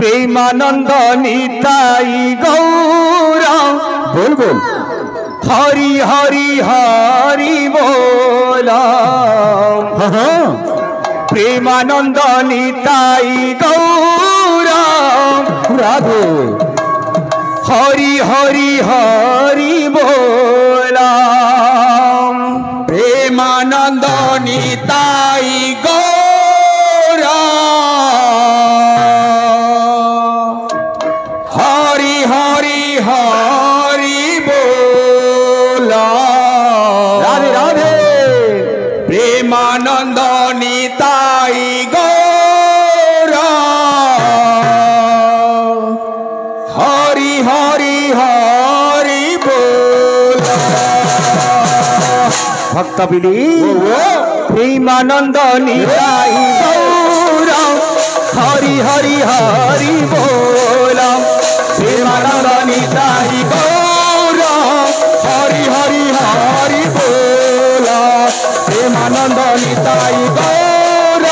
प्रेमानंद निताई गौर बोल बोल हरि हरि हरि बोल प्रेमानंद निताई गौर राधे हरि हरि हरि बोल प्रेमानंद निताई गौर हरि हरि हरि बोल राधे राधे प्रेमानंद निताई गौर हरि हरि हरि बोल भक्त बिली प्रेमानंद निताई गौर हरि हरि हरि बोल प्रेमानंद निताई गौर हरि हरि हरि बोल प्रेमानंद निताई गौर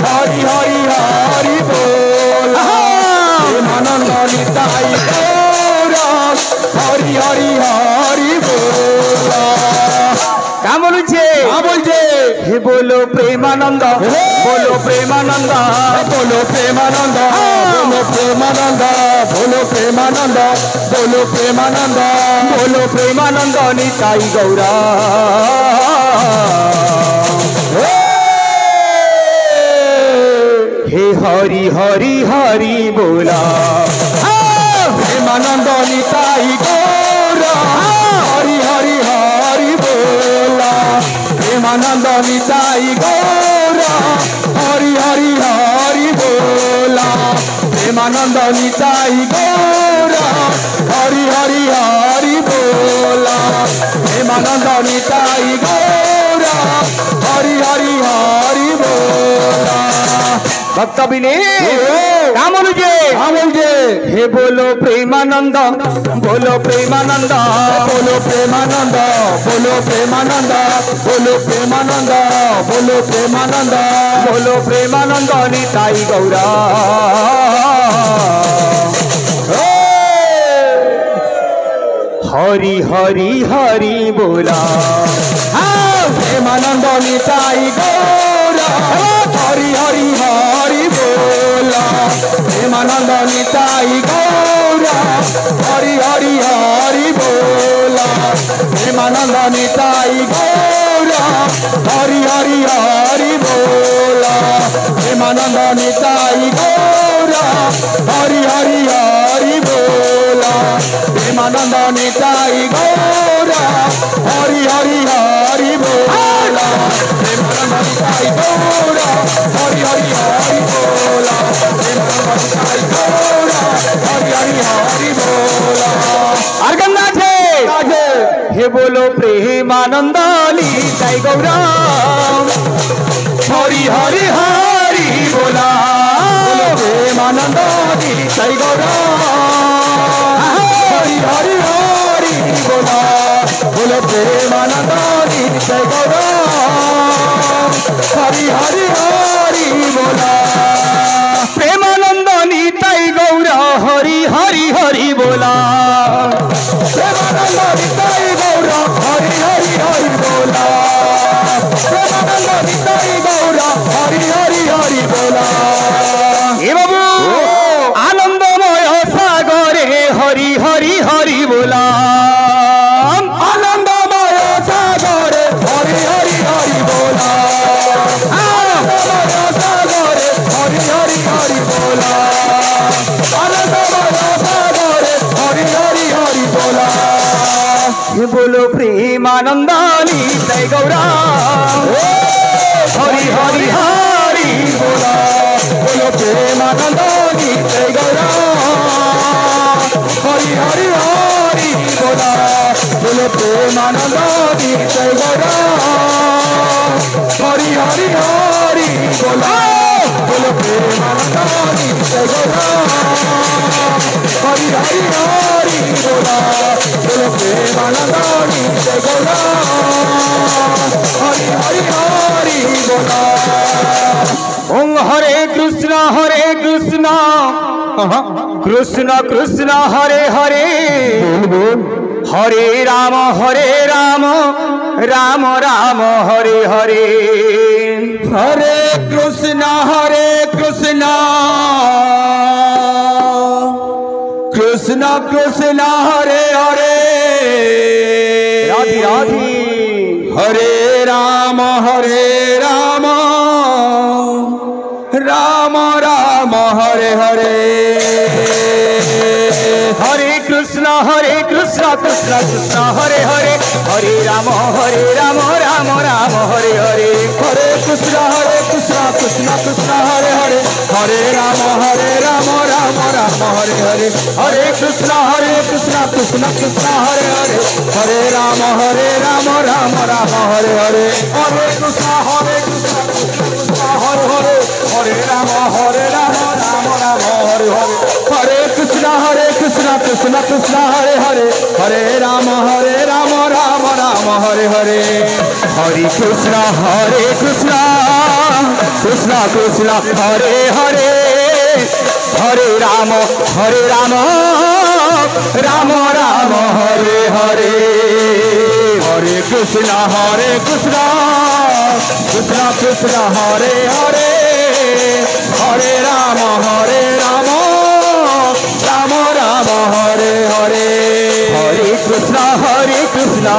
हरि हरि हरि बोल प्रेमानंद निताई गौर हरि हरि हरि बोल क्या बोलছে हे बोलो प्रेमानंद बोलो प्रेमानंद बोलो प्रेमानंद बोलो प्रेमानंद बोलो प्रेमानंद बोलो प्रेमानंद बोलो प्रेमानंद निताई गौरा हे हरि हरि हरि बोला प्रेमानंद निताई गौर हरि हरि हरि बोला प्रेमानंद निताई गौर हरि हरि हरि बोला प्रेमानंद निताई गौर हरि हरि हरि बोला प्रेमानंद निताई गौर हरि हरि हरि बोला भक्त बिली क्या बोलছে हे बोलो प्रेमानंद बोलो प्रेमानंद बोलो प्रेमानंद बोलो प्रेमानंद बोलो प्रेमानंद बोलो प्रेमानंद बोलो प्रेमानंद निताई गौरा हरि हरि हरि बोला प्रेमानंद निताई गौर हरि हरि हरि बोला प्रेमानंद निताई गौर हरि हरि हरि बोला प्रेमानंद निताई गौर हरि हरि हरि बोला प्रेमानंद निताई गौर हरि हरि हरि बोला प्रेमानंद निताई गौर हरि हरि हरि बोला प्रेमानंद निताई गौर हरि हरि हरि बोला प्रेमानंद निताई गौर हरि हरि हरि बोला हे बोलो प्रेमानंद निताई गौरा हरि हरि हरि बोला प्रेमानंद निताई गौर हरि हरि हरि बोला बोलो प्रेमानंद निताई गौर हरि हरि हरि बोला प्रेमानंद निताई गौरा हरि हरि हरि बोला प्रेमानंद निताई गौर हरि हरि हरि बोला प्रेमानंद निताई गौर हरि हरि हरि बोला हे बाबू आनंदमय सागरे हरि हरि हरि बोला आनंदमय सागरे हरि हरि हरि बोला आनंदमय सागरे हरि हरि हरि बोला आनंदमय सागरे हरि हरि हरि बोला हे बोलो प्रेमानंद निताई गौरा हरि हरि हरि बोला बोलो प्रेमानंद निताई गौर हरि हरि हरि बोला बोलो प्रेमानंद निताई गौर हरि हरि हरि बोला बोलो प्रेमानंद निताई गौर हरि हरि हरि बोला बोलो प्रेमानंद निताई गौर हरि हरि हरि बोला ओम हरे कृष्ण कृष्ण कृष्ण हरे हरे हरे राम राम राम हरे हरे हरे कृष्ण कृष्ण कृष्ण हरे हरे राधे राधे हरे राम राम राम हरे हरे हरे कृष्ण कृष्ण कृष्ण हरे हरे हरे राम राम राम हरे हरे हरे कृष्ण कृष्ण कृष्ण हरे हरे हरे राम राम राम हरे हरे हरे कृष्ण कृष्ण कृष्ण हरे हरे हरे राम राम राम हरे हरे हरे कृष्ण कृष्ण हरे हरे हरे राम राम राम हरे हरे हरे कृष्ण कृष्ण कृष्ण हरे हरे हरे राम राम राम हरे हरे हरे कृष्ण कृष्ण कृष्ण हरे हरे हरे राम राम राम हरे हरे हरे कृष्ण कृष्ण कृष्ण हरे हरे हरे राम राम राम हरे हरे हरे कृष्ण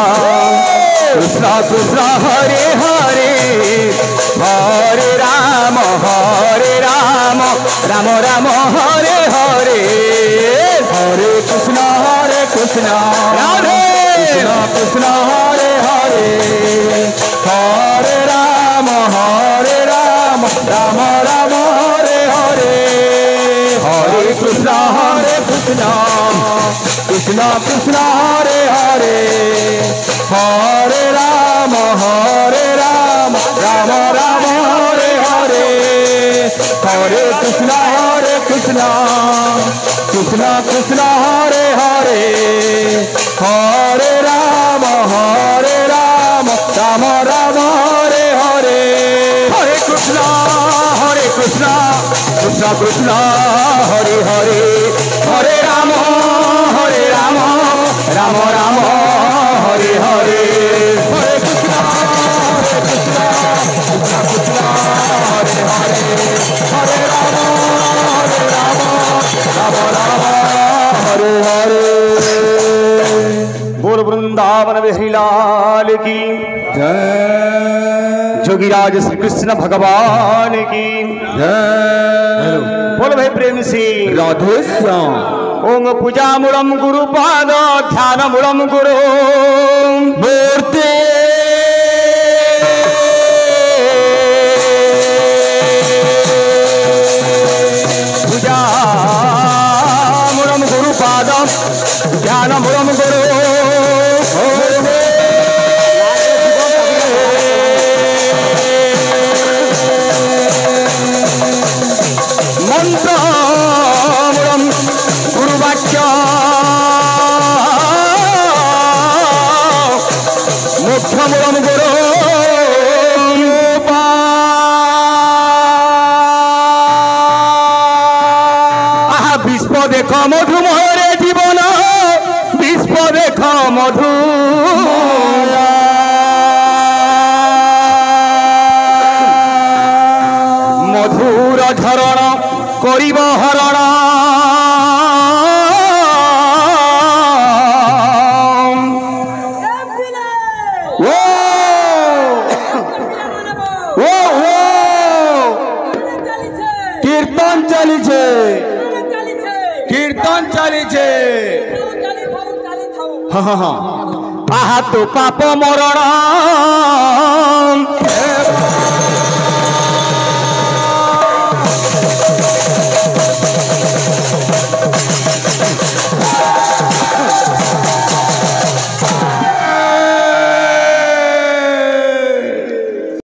कृष्ण कृष्ण हरे हरे हरे राम राम राम हरे हरे हरे कृष्ण राधे कृष्ण हरे हरे हरे राम राम राम हरे हरे हरे कृष्ण कृष्ण कृष्ण हरे हरे हरे राम राम राम हरे हरे हरे कृष्ण कृष्ण कृष्ण हरे हरे हरे राम राम राम हरे हरे हरे कृष्ण कृष्ण हरे हरे हरे राम राम राम हरे हरे हरे कृष्ण कृष्ण हरे हरे हरे राम राम हरे हरे बोल वृंदावन बिहारी लाल की जय जोगीराज श्री कृष्ण भगवान की जय बोल भाई प्रेम से राधे श्याम ओम पूजा मूलम गुरु पाद ध्यान मूलम गुरु मूर्ति पूजा मूलम गुरु पाद ध्यान मूलम गुरु मंत्र मूलम गुरुवाक्य मुख्य मूलम गुरु आहा विश्व देख मधुमय जीवन विश्व देख मधु मधुर झरण करिब हरण कीर्तन चलीছে कीर्तन चलीছে आहा तो पाप मरण